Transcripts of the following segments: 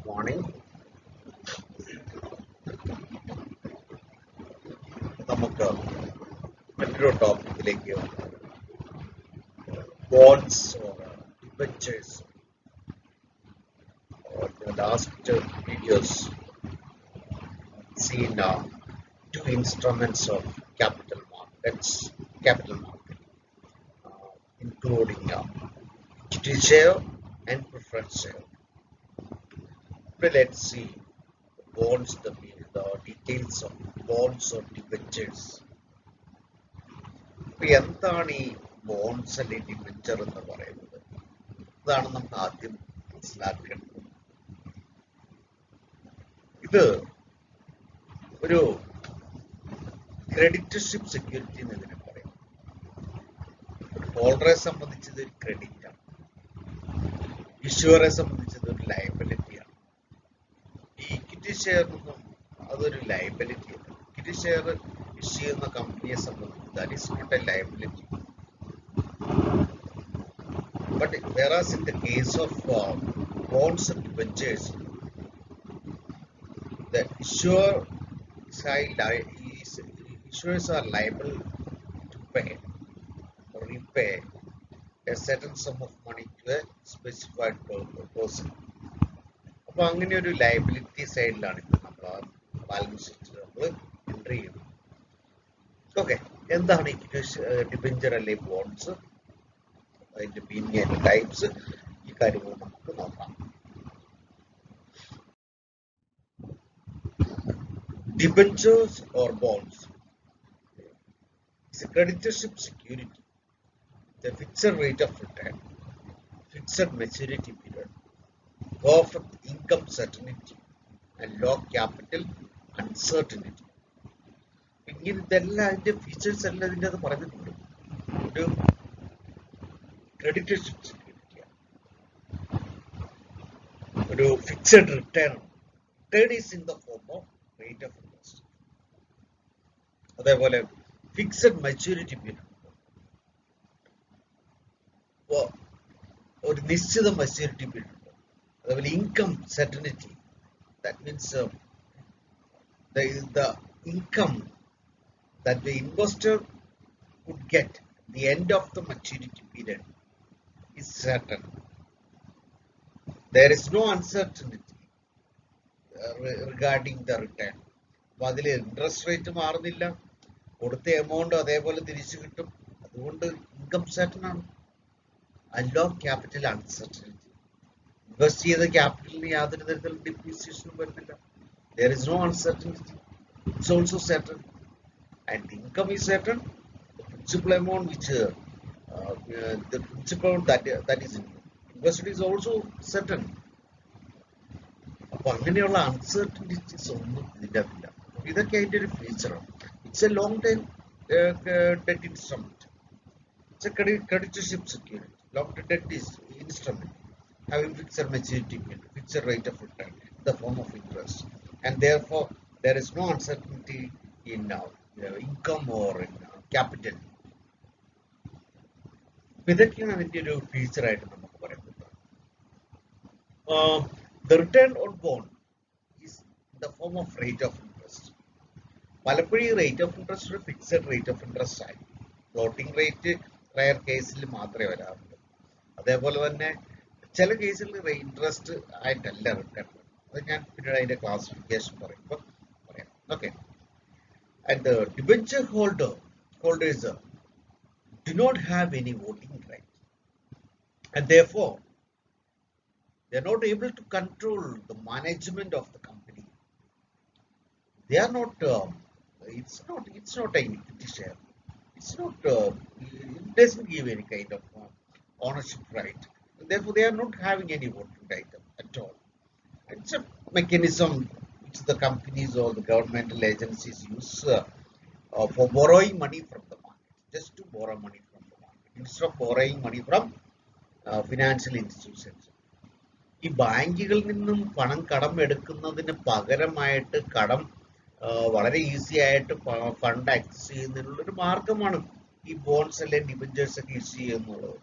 Morning. നമുക്ക് മറ്റൊരു ടോപ്പിക്കിലേക്ക് bonds or debentures. The last videos seen two instruments of capital market, including equity share and preference share. But let's see bonds, the details of bonds or debentures. എന്താണ് ഈ bones അല്ലെങ്കിൽ debenture എന്ന് പറയുന്നത്? ഇതാണ് നമുക്ക് ആദ്യം മനസ്സിലാക്കേണ്ടത്. ഇത് ഒരു ക്രെഡിറ്റർഷിപ്പ് സെക്യൂരിറ്റി എന്ന് ഇതിനെ പറയും. ഹോൾഡറെ സംബന്ധിച്ചത് ഒരു ക്രെഡിറ്റ് ആണ്, ഇഷ്യൂറെ സംബന്ധിച്ചത് ഒരു ലയബിലിറ്റിയാണ്. ഈ ഇക്വിറ്റി ഷെയറിനൊന്നും അതൊരു ലയബിലിറ്റി അല്ല. ഇക്വിറ്റി ഷെയർ ഇഷ്യൂ ചെയ്യുന്ന കമ്പനിയെ സംബന്ധിച്ച് that is not a liability. But whereas in the case of bonds and debentures, the issuers are liable to pay or repay a certain sum of money to a specified person. അപ്പോൾ അങ്ങനെ ഒരു liability സൈഡിലാണ് ഇപ്പോൾ നമ്മൾ balance ഷീറ്റിൽ നമ്മൾ entry ചെയ്യുന്നത്. Okay, എന്താണ് ഡിബഞ്ചർ അല്ലെ ബോൺസ്, അതിന്റെ മീനിങ് ആൻഡ് ടൈപ്സ്, ഈ കാര്യങ്ങൾ നമുക്ക് നോക്കാം. Debentures or bonds is a creditorship security, the fixed rate of return, fixed maturity period, perfect income certainty and low capital uncertainty. ഇങ്ങനെ ഇതെല്ലാം അതിന്റെ ഫീച്ചേഴ്സ് എല്ലാം ഇതിൻ്റെ അത് പറഞ്ഞിട്ടുണ്ട്. ഒരു ക്രെഡിറ്റർഷിപ്പ് സെക്യൂരിറ്റിയാണ്, ഒരു fixed return. Return is in the form of rate of interest. അതേപോലെ ഫിക്സഡ് മെച്യൂരിറ്റി പീരീഡ്, ഒരു നിശ്ചിത മെച്യൂരിറ്റി പീരീഡ് ഉണ്ട്. അതേപോലെ income certainty, that means the income that the investor could get at the end of the maturity period is certain. There is no uncertainty regarding the return. അപ്പോൾ അതിൽ interest rate മാറുന്നില്ല, കൊടുത്ത amount അതേപോലെ തിരിച്ചു കിട്ടും. അതുകൊണ്ട് ഇൻകം സർട്ടൻ ആണ്. Law capital uncertainty, invest ചെയ്ത ക്യാപിറ്റലിന് യാതൊരു തരത്തിലുള്ള ഡിപ്രീസിയേഷനും വരുന്നില്ല. There is no uncertainty. It's also certain. And the income is certain. The principal amount the principal that is invested is also certain. അപ്പോൾ അങ്ങനെയുള്ള അൺസർട്ടനിറ്റീസ് ഒന്നും ഇതിൻ്റെ അകത്തില്ല. ഇതൊക്കെ അതിൻ്റെ ഒരു ഫീച്ചറാണ്. It's a long time debt instrument. It's a creditorship security. Long term debt is instrument having fixed maturity period, fixed rate of return in the form of interest, and therefore there is no uncertainty in income or in capital. ഇതൊക്കെയാണ് അതിൻ്റെ ഒരു ഫീച്ചറായിട്ട് നമുക്ക് പറയാൻ പറ്റുന്നത്. The return on bond is in the form of rate of interest. പലപ്പോഴും ഈ rate of interest ഒരു fixed rate of interest ആയി. ഫ്ലോട്ടിംഗ് റേറ്റ് റയർ കേസിൽ മാത്രമേ വരാറുള്ളൂ. അതേപോലെ തന്നെ ചില കേസിൽ ഇൻട്രസ്റ്റ് ആയിട്ടല്ല റിട്ടേൺ. അത് ഞാൻ പിന്നീട് അതിന്റെ ക്ലാസിഫിക്കേഷൻ പറയുമ്പോൾ പറയാം. Okay. And the debenture holders do not have any voting right, and therefore they are not able to control the management of the company. They are not it's not an equity share. It's not it doesn't give any kind of ownership right. Therefore they are not having any voting right at all. It's a mechanism which the companies or the governmental agencies use for borrowing money from the market, just to borrow money from the market instead of borrowing money from financial institutions. ഈ ബാങ്കുകളിൽ നിന്നും പണം കടം എടുക്കുന്നതിന് പകരമായിട്ട് കടം വളരെ easy ആയിട്ട് ഫണ്ട് ആക്സസ് ചെയ്യുന്നതിനുള്ളൊരു മാർഗമാണ് ഈ ബോൺസ് അല്ലെങ്കിൽ ഡിബഞ്ചേഴ്സ് ഒക്കെ ഇഷ്യൂ ചെയ്യുന്നുള്ളത്.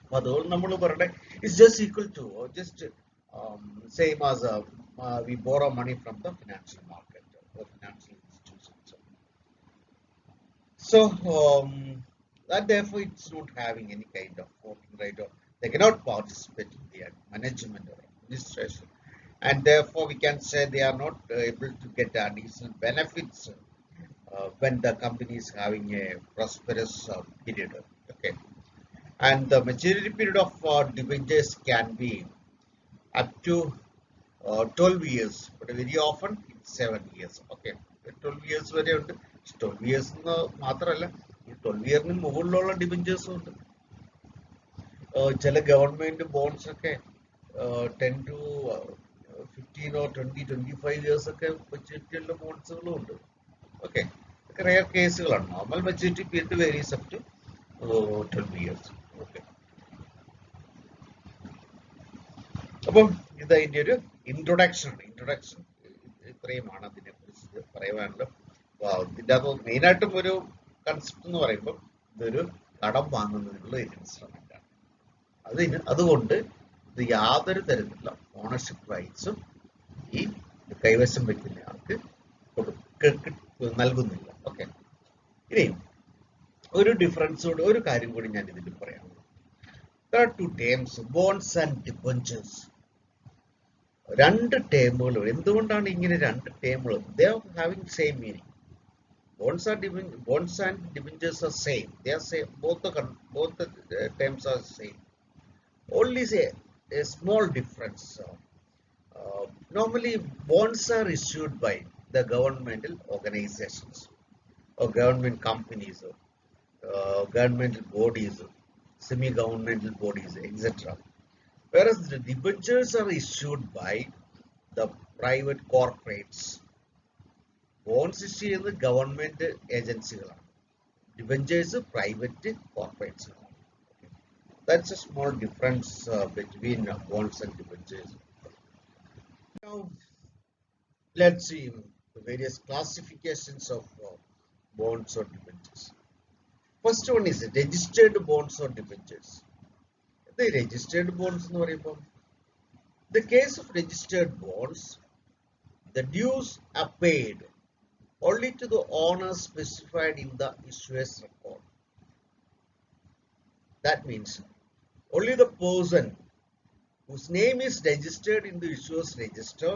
അപ്പോൾ അതുകൊണ്ട് നമ്മൾ പറയട്ടെ it's just equal to just same as we borrow money from the financial market or financial institutions. So that therefore it's not having any kind of voting right, or they cannot participate in the management or administration, and therefore we can say they are not able to get additional benefits when the company is having a prosperous period. Okay, and the maturity period of debentures can be up to 12 years, but very often it's 7 years. Okay, 12 years വരെ ഉണ്ട്. 12 years മാത്രമല്ല, ഈ 12 ഇയറിന് മുകളിലുള്ള ഡിബഞ്ചേഴ്സും ഉണ്ട്. ചില government bonds ഒക്കെ 10 to 15 or 20, 25 years ഒക്കെ മെച്ചൂരിറ്റിയുള്ള ബോണ്ട്സുകളും ഉണ്ട്. ഓക്കെ, ഇതൊക്കെ റെയർ കേസുകളാണ്. Normal maturity period varies up to 12 years. Okay, അപ്പം ഇത് അതിൻ്റെ ഒരു ഇൻട്രൊഡക്ഷൻ ഇത്രയുമാണ് അതിനെ കുറിച്ച് പറയുവാനുള്ളത്. ഇതിൻ്റെ അകത്ത് മെയിനായിട്ടും ഒരു കൺസെപ്റ്റ് എന്ന് പറയുമ്പോൾ ഇതൊരു കടം വാങ്ങുന്നതിനുള്ള ഒരു ഇൻസ്ട്രുമെന്റ് ആണ്. അതുകൊണ്ട് ഇത് യാതൊരു തരത്തിലുള്ള ഓണർഷിപ്പ് റൈറ്റ്സും ഈ കൈവശം വെക്കുന്ന ആൾക്ക് നൽകുന്നില്ല. ഓക്കെ, ഇനി ഒരു ഡിഫറൻസോട് ഒരു കാര്യം കൂടി ഞാൻ ഇതിൽ പറയാം. There are two terms, bonds and debentures. രണ്ട് ടേമുകൾ. എന്തുകൊണ്ടാണ് ഇങ്ങനെ രണ്ട് ടേമുകൾ? They are having same meaning. Bonds and debentures are same. They are same. Both the terms are same. Only a small difference. Normally, bonds are issued by the governmental organizations or government companies or governmental bodies, semi-governmental bodies, etc. Whereas the debentures are issued by the private corporates. Bonds issue ചെയ്യുന്നത് government ഏജൻസികളാണ്, debentures private corporates. That's a small difference between bonds and debentures. Now, let's see the various classifications of bonds or debentures. First one is registered bonds or debentures. The registered bonds എന്ന് പറയുമ്പോൾ, the case of registered bonds, the dues are paid only to the owner specified in the issuer's record. That means only the person whose name is registered in the issuer's register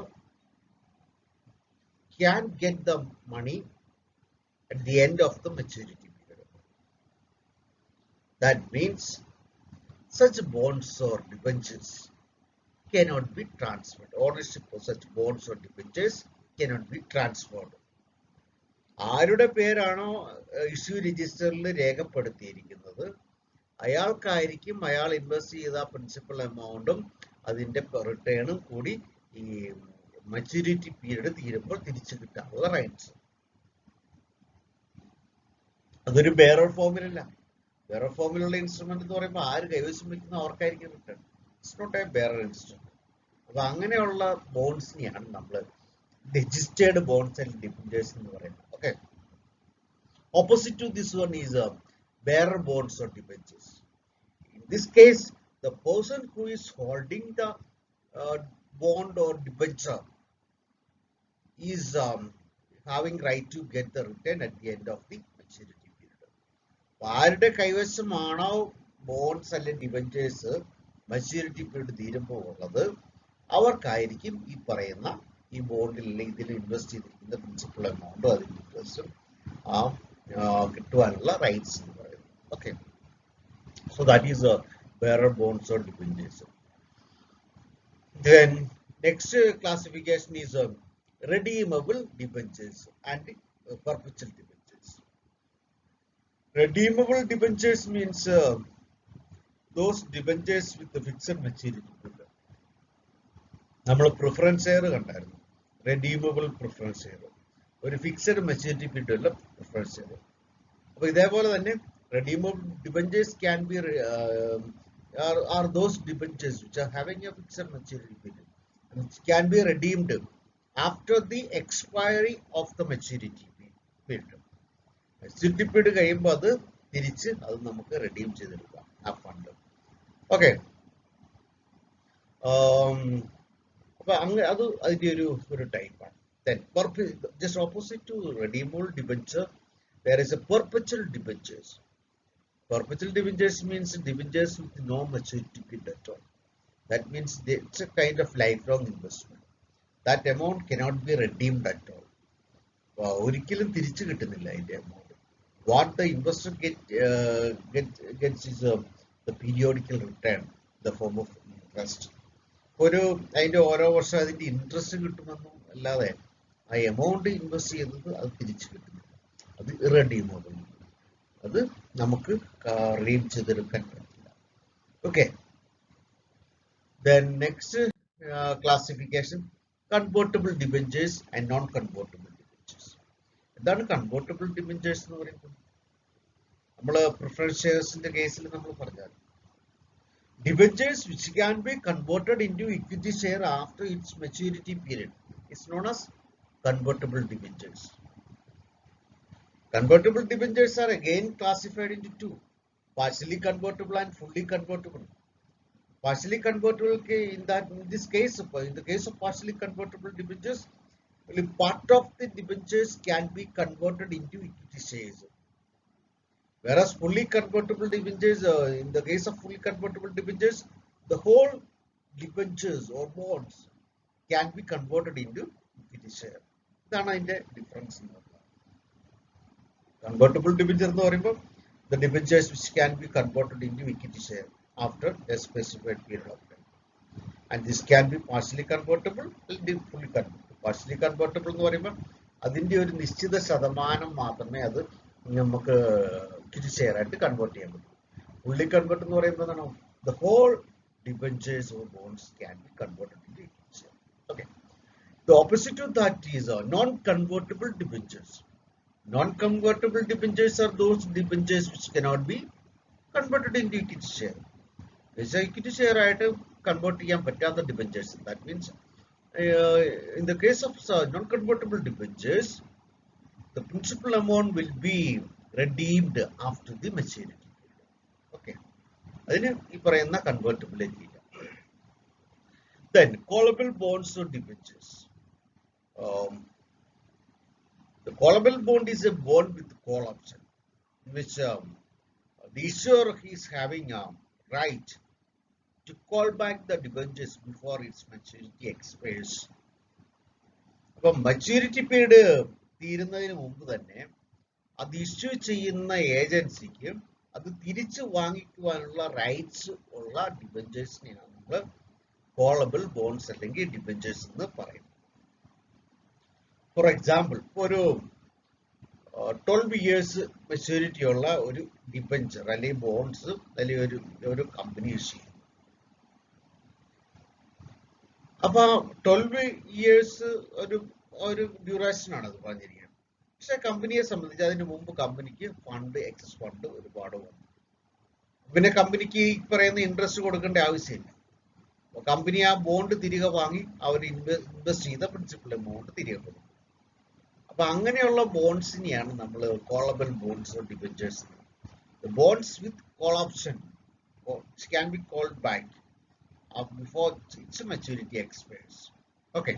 can get the money at the end of the maturity period. That means such bonds or debentures cannot be transferred. Ownership of such bonds or debentures cannot be transferred. ആരുടെ പേരാണോ issue രജിസ്റ്ററിൽ രേഖപ്പെടുത്തിയിരിക്കുന്നത് അയാൾക്കായിരിക്കും അയാൾ invest ചെയ്ത principal എമൗണ്ടും അതിന്റെ റിട്ടേണും കൂടി ഈ maturity period തീരുമ്പോൾ തിരിച്ചു കിട്ടാനുള്ള റൈറ്റ്സ്. അതൊരു ബെയറർ ഫോമിലല്ല. ബെയറർ ഫോമിലുള്ള ഇൻസ്ട്രുമെന്റ് എന്ന് പറയുമ്പോൾ ആര് കൈവശം വയ്ക്കുന്ന അവർക്കായിരിക്കും return. It's not a bearer instrument. അപ്പൊ അങ്ങനെയുള്ള ബോണ്ട്സിനെയാണ് നമ്മൾ രജിസ്റ്റേർഡ് ബോണ്ട്സ് ആൻഡ് ഡിബഞ്ചേഴ്സ് എന്ന് പറയുന്നത്. Okay, opposite to this one is bearer bonds or debentures. In this case, the person who is holding the bond or debenture is having right to get the return at the end of the maturity period. ആരുടെ കൈവശമാണോ bonds അല്ലെങ്കിൽ debentures maturity period തീരുമ്പോൾ ഉള്ളത് അവർക്കായിരിക്കും ഈ പറയുന്ന ഈ ബോണ്ടിൽ ഇതിൽ invest ചെയ്തിരിക്കുന്ന principal എമൗണ്ടും അതിന്റെ ഇൻട്രസ്റ്റും കിട്ടുവാനുള്ള റൈറ്റ്സ് എന്ന് പറയുന്നത്. Okay, so that is bearer bonds or debentures. Then next classification is redeemable debentures and perpetual debentures. Redeemable debentures means those debentures with the fixed maturity period. നമ്മൾ പ്രിഫറൻസ് ഷെയർ കണ്ടായിരുന്നു, redeemable preference share, ഒരു fixed maturity period ഉള്ള preference share. അപ്പൊ ഇതേപോലെ തന്നെ redeemable debentures can be are those debentures which are having a fixed maturity period, which can be redeemed after the expiry of the maturity period. Maturity period കഴിയുമ്പോൾ അത് തിരിച്ച് അത് നമുക്ക് redeem ചെയ്തെടുക്കാം ആ ഫണ്ട്. Okay. അപ്പൊ അങ്ങനെ അത് അതിന്റെ ഒരു ടൈപ്പാണ്. Then just opposite to redeemable debenture, there is a perpetual debentures. Perpetual debentures means debentures with no maturity period at all. That means it's a kind of lifelong investment. That amount cannot be redeemed at all. ഒരിക്കലും തിരിച്ചു കിട്ടുന്നില്ല അതിന്റെ amount. What the investor gets is the periodical return, the form of interest. അതിന്റെ ഓരോ വർഷം അതിന്റെ interest കിട്ടുമെന്നും അല്ലാതെ ആ എമൗണ്ട് ഇൻവെസ്റ്റ് ചെയ്യുന്നത് അത് തിരിച്ചു കിട്ടുന്നില്ല. അത് ഇറഡീമബിൾ, അത് നമുക്ക് റീം ചെയ്തെടുക്കാൻ പറ്റില്ല. Okay, then next classification, convertible debentures and non-convertible debentures. എന്താണ് കൺവേർട്ടബിൾ ഡിബെഞ്ചേഴ്സ് എന്ന് പറയുന്നത്? നമ്മൾ പ്രിഫറൻസ് ഷെയർസിന്റെ കേസിൽ നമ്മൾ പറഞ്ഞാൽ debentures which can be converted into equity share after its maturity period is known as convertible debentures. Convertible debentures are again classified into two: partially convertible and fully convertible. Partially convertible, in the case of partially convertible debentures, only part of the debentures can be converted into equity shares. Whereas fully convertible debentures, in the case of fully convertible debentures, the whole debentures or bonds can be converted into equity share. ഇതാണ് അതിന്റെ difference. Convertible debenture എന്ന് പറയുമ്പോൾ the debentures which can be converted into equity share after a specified period of time, and this can be partially convertible അല്ലെങ്കിൽ fully convertible. Partially convertible എന്ന് പറയുമ്പോൾ അതിന്റെ ഒരു നിശ്ചിത ശതമാനം മാത്രമേ അത് നമുക്ക് equity share ആയിട്ട് കൺവേർട്ട് ചെയ്യാൻ പറ്റും. fully convert എന്ന് പറയുമ്പോൾ എന്താണ്, the whole debentures or bonds can be converted into equity share. Okay, the opposite of that is non-convertible debentures. Non-convertible debentures are those debentures which cannot be converted into equity share. Equity share ആയിട്ട് convert ചെയ്യാൻ പറ്റാത്ത debentures. That means in the case of non-convertible debentures, the principal amount will be redeemed after the maturity period. Okay, അതിന് ഈ പറയുന്ന കൺവേർട്ടിബിലിറ്റി ഇല്ല. Then callable bonds or debentures. The callable bond is a bond with call option, in which the issuer is having a right to call back the debentures before its maturity expires. അപ്പം maturity period തീരുന്നതിന് മുമ്പ് തന്നെ അത് issue ചെയ്യുന്ന ഏജൻസിക്ക് അത് തിരിച്ചു വാങ്ങിക്കുവാനുള്ള rights ഉള്ള ഡിബെഞ്ചേഴ്സിനെയാണ് നമ്മൾ കോളബിൾ ബോൺസ് അല്ലെങ്കിൽ ഡിബെഞ്ചേഴ്സ് എന്ന് പറയുന്നത്. ഫോർ എക്സാമ്പിൾ, ഒരു 12 years മെച്യൂരിറ്റി ഉള്ള ഒരു ഡിബെഞ്ചർ അല്ലെങ്കിൽ ബോൺസ് അല്ലെങ്കിൽ ഒരു കമ്പനി ഇഷ്യൂ ചെയ്യും. അപ്പൊ 12 years ഒരു ഡ്യൂറേഷൻ ആണ് അത് പറഞ്ഞിരിക്കുന്നത്. പക്ഷെ കമ്പനിയെ സംബന്ധിച്ച് അതിന് മുമ്പ് കമ്പനിക്ക് എക്സസ് ഫണ്ട് ഒരുപാട് വന്നു. പിന്നെ കമ്പനിക്ക് ഈ പറയുന്ന ഇൻട്രസ്റ്റ് കൊടുക്കേണ്ട ആവശ്യമില്ല. കമ്പനി ആ ബോണ്ട് തിരികെ വാങ്ങി അവർ ഇൻവെസ്റ്റ് ചെയ്ത പ്രിൻസിപ്പൽ എമൗണ്ട് തിരികെ കൊടുക്കും. അപ്പൊ അങ്ങനെയുള്ള ബോൺസിനെയാണ് നമ്മൾ callable bonds debentures. Bonds with call option can be called back before its maturity expires. Okay.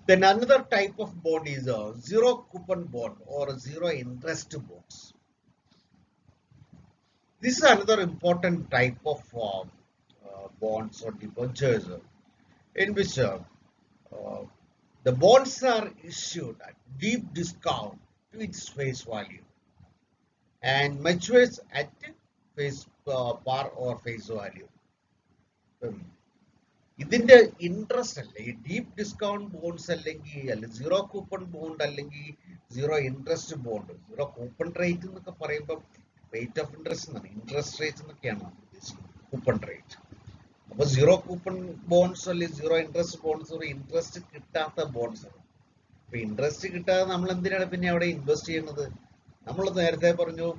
Then another type of bond is a zero coupon bond or zero interest bonds. This is another important type of bonds or debentures in which the bonds are issued at deep discount to its face value and matures at face par or face value. ഇതിന്റെ interest അല്ലേ ഈ deep discount bonds അല്ലെങ്കിൽ zero coupon bond അല്ലെങ്കിൽ zero interest bond. Zero coupon rate എന്നൊക്കെ പറയുമ്പോൾ rate of interest എന്നാണ്, interest rate എന്നൊക്കെയാണ് ഉദ്ദേശിക്കുന്നത്, കൂപ്പൺ റേറ്റ്. അപ്പൊ സീറോ കൂപ്പൺ ബോണ്ട്സ് അല്ലെങ്കിൽ സീറോ ഇൻട്രസ്റ്റ് ബോണ്ട്സ് ഒരു ഇൻട്രസ്റ്റ് കിട്ടാത്ത ബോണ്ട്സ് ആണ്. അപ്പൊ ഇൻട്രസ്റ്റ് കിട്ടാതെ നമ്മൾ എന്തിനാണ് പിന്നെ അവിടെ ഇൻവെസ്റ്റ് ചെയ്യുന്നത്? നമ്മൾ നേരത്തെ പറഞ്ഞു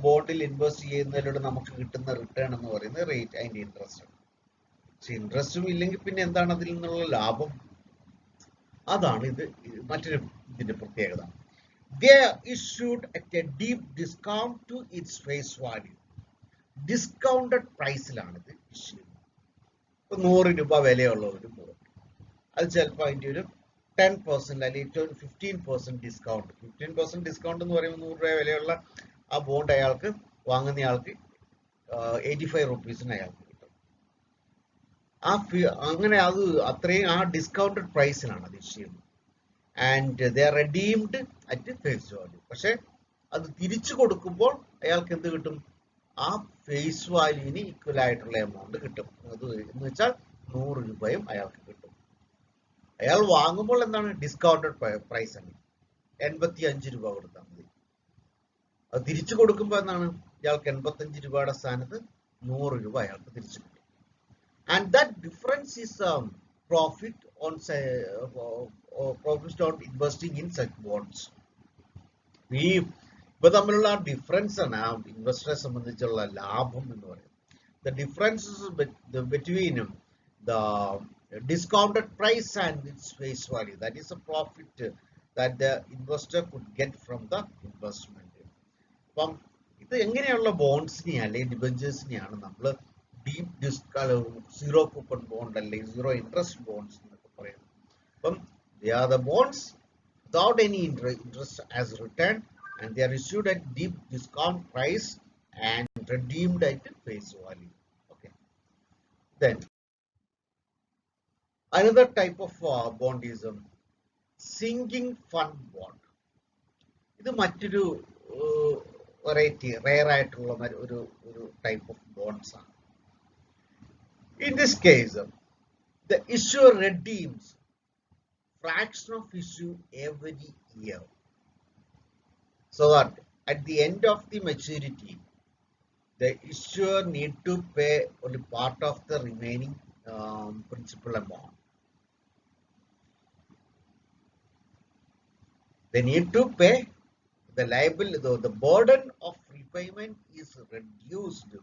ബോണ്ടിൽ ഇൻവെസ്റ്റ് ചെയ്യുന്നതിലൂടെ നമുക്ക് കിട്ടുന്ന റിട്ടേൺ എന്ന് പറയുന്നത് റേറ്റ്, അതിന്റെ ഇൻട്രസ്റ്റ് ആണ്. പക്ഷെ ഇൻട്രസ്റ്റും ഇല്ലെങ്കിൽ പിന്നെ എന്താണ് അതിൽ നിന്നുള്ള ലാഭം? അതാണ് മറ്റൊരു ഇതിന്റെ പ്രത്യേകത. They are issued at a deep discount to its face value. Discounted പ്രൈസിലാണ് ഇത് ഇഷ്യൂ ചെയ്യുന്നത്. 100 രൂപ വിലയുള്ള ഒരു ബോണ്ട്, അത് ചിലപ്പോൾ അതിൻ്റെ ഒരു 10% അല്ലെങ്കിൽ 15% ഡിസ്കൗണ്ട്. 15% ഡിസ്കൗണ്ട് എന്ന് പറയുമ്പോൾ 100 രൂപ വിലയുള്ള ആ ബോണ്ട് അയാൾക്ക് വാങ്ങുന്നയാൾക്ക് 85 റുപ്പീസിന് അയാൾക്ക് കിട്ടും. അങ്ങനെ അത് അത്രയും ആ ഡിസ്കൗണ്ടഡ് പ്രൈസിനാണ് അത് ഇഷ്യൂ ചെയ്യുന്നത്. And they are redeemed at face value. പക്ഷെ അത് തിരിച്ചു കൊടുക്കുമ്പോൾ അയാൾക്ക് എന്ത് കിട്ടും? ആ ഫേസ് വാല്യൂവിന് ഈക്വൽ ആയിട്ടുള്ള എമൗണ്ട് കിട്ടും. അത് എന്ന് വെച്ചാൽ 100 രൂപയും അയാൾക്ക് കിട്ടും. അയാൾ വാങ്ങുമ്പോൾ എന്താണ്? ഡിസ്കൗണ്ടഡ് പ്രൈസ് ആണ്, 85 രൂപ കൊടുത്താൽ മതി. അത് തിരിച്ചു കൊടുക്കുമ്പോൾ എന്താണ്? ഇയാൾക്ക് 85 രൂപയുടെ സ്ഥാനത്ത് 100 രൂപ അയാൾക്ക് തിരിച്ചു കിട്ടും. And that difference is profit on investing in such bonds. ഈ ഇപ്പൊ തമ്മിലുള്ള ആ ഡിഫറൻസ് ആണ് ആ ഇൻവെസ്റ്ററെ സംബന്ധിച്ചുള്ള ലാഭം എന്ന് പറയുന്നത്. The differences between the discounted price and its face value, that is a profit that the investor could get from the investment. അപ്പം ഇത് എങ്ങനെയുള്ള ബോണ്ട്സിനെയാണ് അല്ലെങ്കിൽ ഡിബഞ്ചേഴ്സിനെയാണ് നമ്മൾ ഡീപ് സീറോ കൂപ്പൺ ബോണ്ട് അല്ലെങ്കിൽ സീറോ ഇൻട്രസ്റ്റ് ബോണ്ട്സ് എന്നൊക്കെ പറയുന്നത്. അപ്പം they are the bonds without any interest as return, and they are issued at deep discount price and redeemed at face value. Okay. Then another type of bond is sinking fund bond. ഇത് മറ്റൊരു variety rare ആയിട്ടുള്ള ഒരു type of bonds ആണ്. In this case, the issuer redeems fraction of issue every year, so that at the end of the maturity the issuer need to pay only part of the remaining principal amount. They need to pay the liability, though the burden of repayment is reduced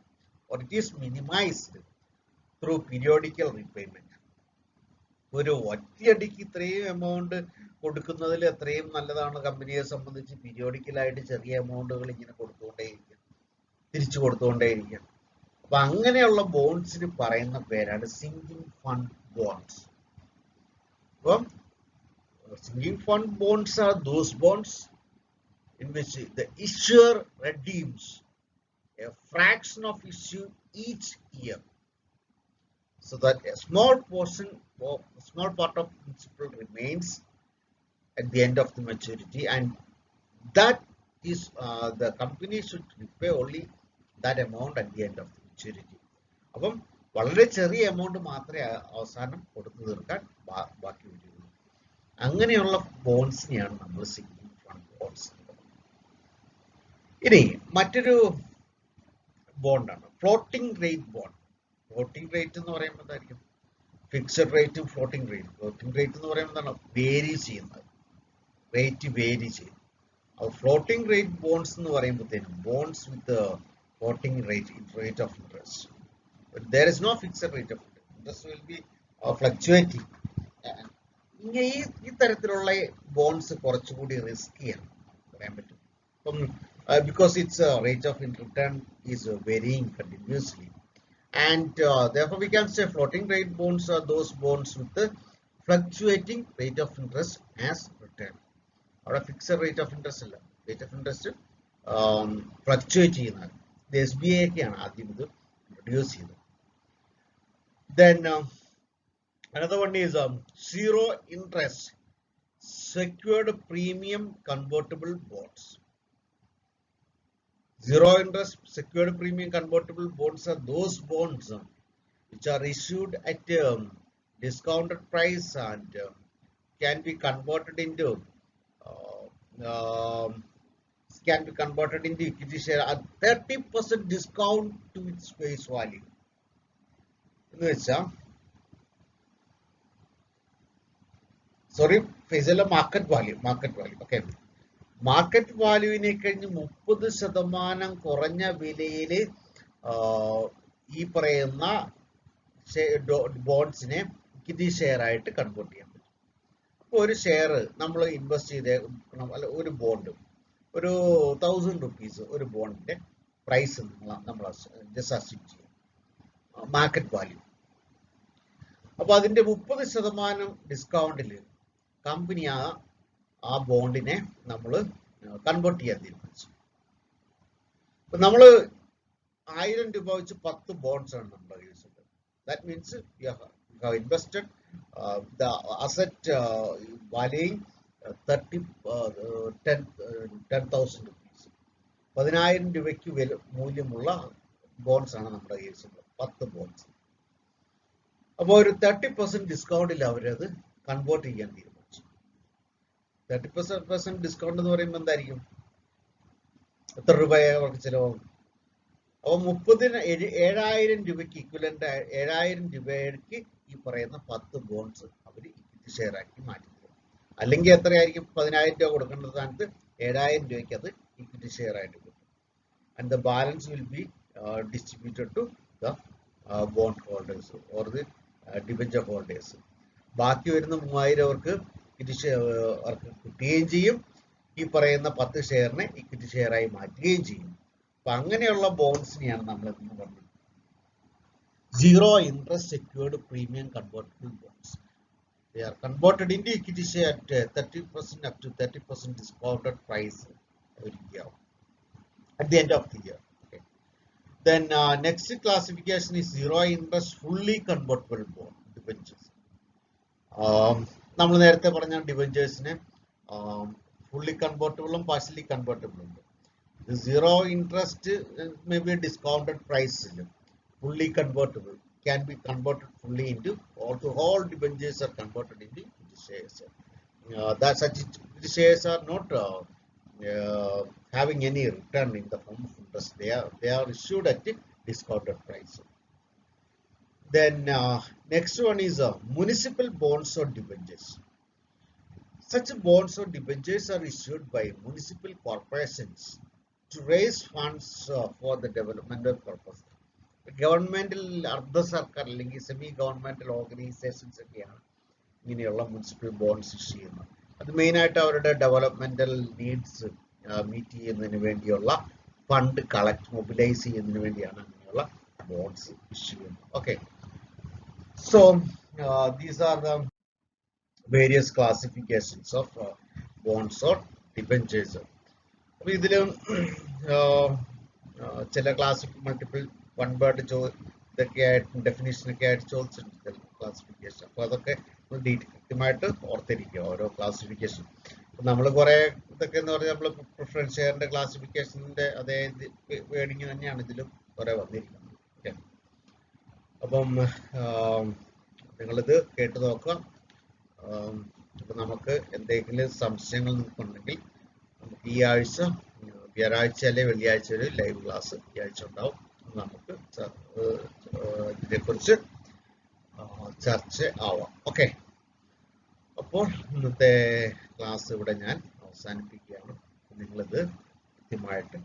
or it is minimized through periodical repayment. ഒരു ഒറ്റയടിക്ക് ഇത്രയും amount കൊടുക്കുന്നതിൽ എത്രയും നല്ലതാണ് കമ്പനിയെ സംബന്ധിച്ച് പീരിയോഡിക്കലായിട്ട് ചെറിയ എമൗണ്ടുകൾ ഇങ്ങനെ കൊടുത്തുകൊണ്ടേയിരിക്കും, തിരിച്ചു കൊടുത്തുകൊണ്ടേയിരിക്കും. അപ്പൊ അങ്ങനെയുള്ള ബോണ്ട്സിന് പറയുന്ന പേരാണ് സിങ്കിങ് ഫണ്ട് ബോണ്ട്സ്. അപ്പം sinking fund bonds are those bonds in which the issuer redeems a fraction of issue each year, so that a small part of principal remains at the end of the maturity, and that is the company should repay only that amount at the end of the maturity. അപ്പം വളരെ ചെറിയ amount മാത്രമേ അവസാനം കൊടുത്തു തീർക്കാൻ ബാക്കി വരികയുള്ളൂ. അങ്ങനെയുള്ള ബോണ്ട്സിനെയാണ് നമ്മൾ സിങ്കിങ് ഫണ്ട് ബോണ്ട്സ്. ഇനി മറ്റൊരു ബോണ്ടാണ് floating rate bond. Floating rate എന്ന് പറയുമ്പോൾ എന്തായിരിക്കും? ഫിക്സഡ് റേറ്റും ഫ്ലോട്ടിംഗ് റേറ്റ്. ഫ്ലോട്ടിംഗ് റേറ്റ് എന്ന് പറയുമ്പോൾ എന്താണ്? വേരി ചെയ്യുന്നത്, റേറ്റ് വേരി ചെയ്യുന്നത്. അപ്പോൾ ഫ്ലോട്ടിംഗ് റേറ്റ് ബോണ്ട്സ് എന്ന് പറയുമ്പോഴത്തേനും bonds with floating rate of interest. There is no fixed rate of interest. Interest will be fluctuating. ഈ തരത്തിലുള്ള ബോണ്ട്സ് കുറച്ചുകൂടി റിസ്കിയാണ് പറയാൻ പറ്റും. അപ്പം because its rate of return is varying continuously, and therefore we can say floating rate bonds are those bonds with the fluctuating rate of interest as return. Or a fixed rate of interest അല്ല, rate of interest fluctuate ചെയ്യുന്നത്. SBI ഒക്കെയാണ് ആദ്യം ഇത് introduce ചെയ്തത്. Then another one is zero interest secured premium convertible bonds. Zero interest secured premium convertible bonds are those bonds which are issued at discounted price and can be converted into equity share at 30% discount to its face value. എന്ന് വെച്ചാൽ face value market value. Okay. Market വാല്യൂവിനെ കഴിഞ്ഞ് 30% കുറഞ്ഞ വിലയിൽ ഈ പറയുന്ന ബോണ്ട്സിനെ equity share ആയിട്ട് കൺവേർട്ട് ചെയ്യാൻ പറ്റും. അപ്പോൾ ഒരു ഷെയർ നമ്മൾ ഇൻവെസ്റ്റ് ചെയ്തേക്കണം, അല്ല ഒരു ബോണ്ട് ഒരു 1000 റുപ്പീസ് ഒരു ബോണ്ടിന്റെ പ്രൈസ് നമ്മൾ ജസ്റ്റ് അസ്യൂം ചെയ്യും, മാർക്കറ്റ് വാല്യൂ. അപ്പൊ അതിന്റെ 30% ഡിസ്കൗണ്ടിൽ കമ്പനി ആ ബോണ്ടിനെ നമ്മൾ കൺവേർട്ട് ചെയ്യാൻ തീരുമാനിച്ചു. അപ്പൊ നമ്മള് 1000 രൂപ വെച്ച് 10 ബോണ്ട്സ് ആണ് നമ്മുടെ കേസിൽ. That means you have invested the asset valuing 10,000 rupees. 10,000 രൂപയ്ക്ക് മൂല്യമുള്ള ബോണ്ട്സ് ആണ് നമ്മുടെ കേസിൽ 10 ബോണ്ട്സ്. അപ്പോൾ ഒരു 30% ഡിസ്കൗണ്ടിൽ അവരത് കൺവേർട്ട് ചെയ്യാൻ തീരുമാനിച്ചു. 30% ഡിസ്കൗണ്ട് എന്ന് പറയുമ്പോൾ എന്തായിരിക്കും? എത്ര രൂപ അവർക്ക് ചിലവാകും? അപ്പോൾ 7,000 രൂപയ്ക്ക് ഇക്വലന്റ് 7,000 രൂപയ്ക്ക് ഈ പറയുന്ന 10 ബോണ്ട്സ് അവർ ഇക്വിറ്റി ഷെയർ ആക്കി മാറ്റി തരും. അല്ലെങ്കിൽ എത്രയായിരിക്കും? 10,000 രൂപ കൊടുക്കേണ്ട സ്ഥാനത്ത് 7,000 രൂപയ്ക്ക് അത് ഇക്വിറ്റി ഷെയർ ആയിട്ട് കിട്ടും. And the balance will be distributed to the bond holders or the debenture holders. ബാക്കി വരുന്ന 3,000 അവർക്ക് കിട്ടുകയും ചെയ്യും. ഈ പറയുന്ന 10 ഷെയറിനെ ഇക്വിറ്റി ഷെയർ ആയി മാറ്റുകയും ചെയ്യും. അപ്പൊ അങ്ങനെയുള്ള ബോണ്ട്സിനെയാണ് നമ്മൾ എന്ന് പറഞ്ഞത് zero interest secured premium convertible bonds. They are converted into equity share at 30% up to 30% discounted price every year at the end of the year. Okay. Then next classification is zero interest fully convertible bond debentures. നമ്മൾ നേരത്തെ പറഞ്ഞ ഡിബഞ്ചേഴ്സിനെ fully കൺവേർട്ടബിളും partially കൺവേർട്ടബിളും ഉണ്ട്. Zero interest may be discounted പ്രൈസിലും fully convertible can be converted fully into all debentures are converted into equity shares. That such equity shares are not having any return in the form of interest. They are issued at a discounted price. Then next one is municipal bonds or debentures. Such bonds or debentures are issued by municipal corporations to raise funds for the developmental purpose. ഗവൺമെന്റിൽ അർദ്ധ സർക്കാർ അല്ലെങ്കിൽ semi governmental organisations ഒക്കെയാണ് ഇങ്ങനെയുള്ള municipal bonds issue ചെയ്യുന്നത്. അത് മെയിനായിട്ട് അവരുടെ ഡെവലപ്മെന്റൽ നീഡ്സ് മീറ്റ് ചെയ്യുന്നതിന് വേണ്ടിയുള്ള ഫണ്ട് മൊബിലൈസ് ചെയ്യുന്നതിന് വേണ്ടിയാണ് അങ്ങനെയുള്ള ബോണ്ട്സ് ഇഷ്യൂ ചെയ്യുന്നത്. Okay, so these are the various classifications of bonds or debentures. അപ്പൊ ഇതിലും ചില മൾട്ടിപ്പിൾ വൺ വേർഡ് ഇതൊക്കെ ആയിട്ട് ഡെഫിനേഷനൊക്കെ ആയിട്ട് ചോദിച്ചിട്ടുണ്ട് ക്ലാസിഫിക്കേഷൻ. അപ്പൊ അതൊക്കെ കൃത്യമായിട്ട് ഓർത്തിരിക്കുക ഓരോ ക്ലാസിഫിക്കേഷൻ. നമ്മൾ കുറെ ഇതൊക്കെ എന്ന് പറഞ്ഞാൽ നമ്മൾ പ്രിഫറൻസ് ഷെയറിന്റെ ക്ലാസിഫിക്കേഷന്റെ അതേ വേർഡിങ് തന്നെയാണ് ഇതിലും കുറെ വന്നിരിക്കുന്നത്. ഓക്കെ, അപ്പം നിങ്ങളിത് കേട്ട് നോക്കുക. അപ്പൊ നമുക്ക് എന്തെങ്കിലും സംശയങ്ങൾ നിങ്ങൾക്കുണ്ടെങ്കിൽ നമുക്ക് ഈ ആഴ്ച വ്യാഴാഴ്ച അല്ലെ വെള്ളിയാഴ്ച ഒരു ലൈവ് ക്ലാസ് ഈ ആഴ്ച ഉണ്ടാവും. നമുക്ക് ഇതിനെക്കുറിച്ച് ചർച്ച ആവാം. ഓക്കെ, അപ്പോൾ ഇന്നത്തെ ക്ലാസ് ഇവിടെ ഞാൻ അവസാനിപ്പിക്കുകയാണ്. നിങ്ങളിത് കൃത്യമായിട്ട്